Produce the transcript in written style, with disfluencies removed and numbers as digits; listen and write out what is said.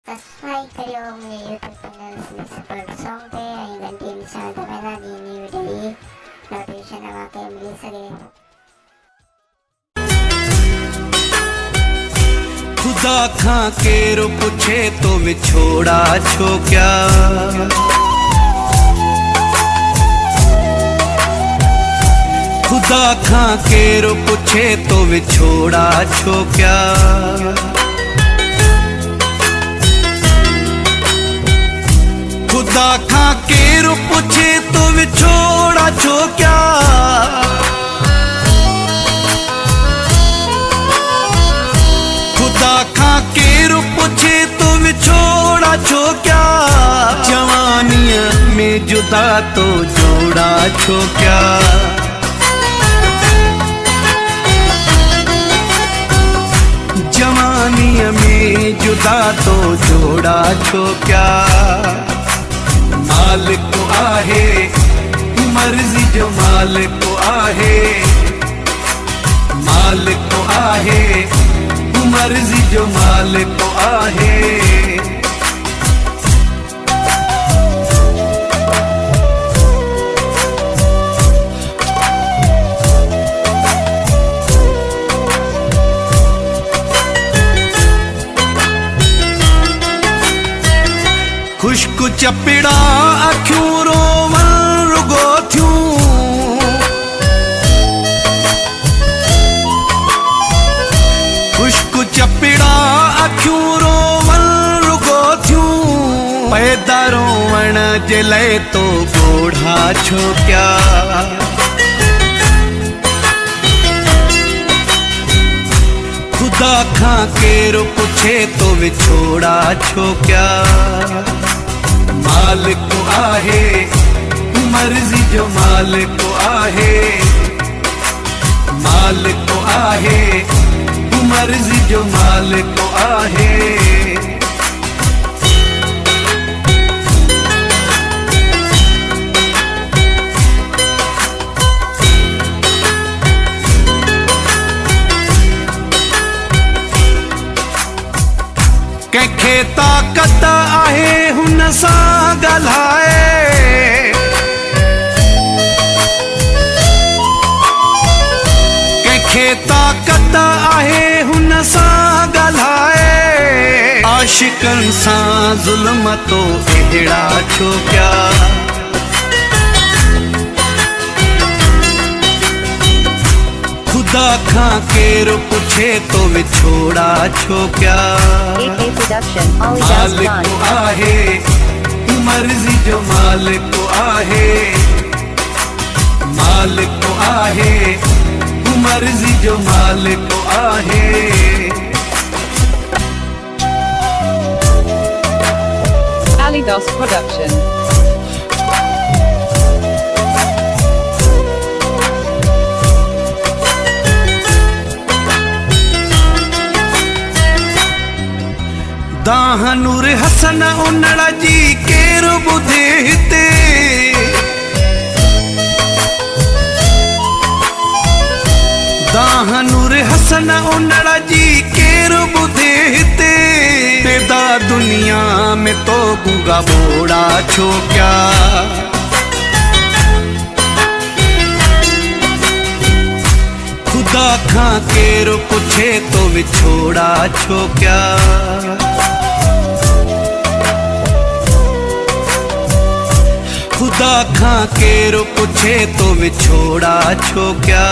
Subscribe kayo ang YouTube channel sa Support Song te ay gantiin sa kamera di ni video notification na kayo bilis again। खुदा खां केरो पूछे तो विछोड़ा छो क्या, खुदा खां केरो पूछे तो विछोड़ा छो क्या, खुदा खां केरो पूछे तो विछोड़ा छो क्या, खुदा खां केरो पूछे तो विछोड़ा छो क्या, जवानिया में जुदा तो जोड़ा छो क्या, जवानिया में जुदा तो जोड़ा छो क्या, मालिक को आहे मर्जी जो मालिक को आहे, मालिक को आहे मर्जी जो मालिक को आहे। खुशक चपिड़ा अखियूं रोवन रुगो थियूं, खुशक चपिड़ा अखियूं रोवन रुगो थियूं, पैदा रोवण जे लाइ तो ॻोढ़ा छो क्या, खुदा खां केरो पूछे तो विछोड़ा छो क्या, मालिक को आहे मर्जी जो मालिक को आहे, मालिक को आहे मर्जी जो मालिक को आहे। कंहिंखे ताक़त आहे हुन सां ॻाल्हाए, कंहिंखे ताक़त आहे हुन सां ॻाल्हाए, आशिकनि सां ज़ुल्म तो अहिड़ा छो क्या, खुदा खां केरो पूछे तो विछोड़ा छो क्या, मालिक को आहे मर्जी जो मालिक को आहे, मालिक को आहे मर्जी जो मालिक को आहे। Alidos Production। दाहनूर हसन उनड़ जी केरो ॿुधे हिते, दाहनूर हसन उनड़ जी केरो ॿुधे हिते, पैदा दुनिया में तो गूंगा बोड़ा छो क्या, खुदा खां केरो पूछे तो विछोड़ा छो क्या, खुदा खां केरो पूछे तो विछोड़ा छो क्या।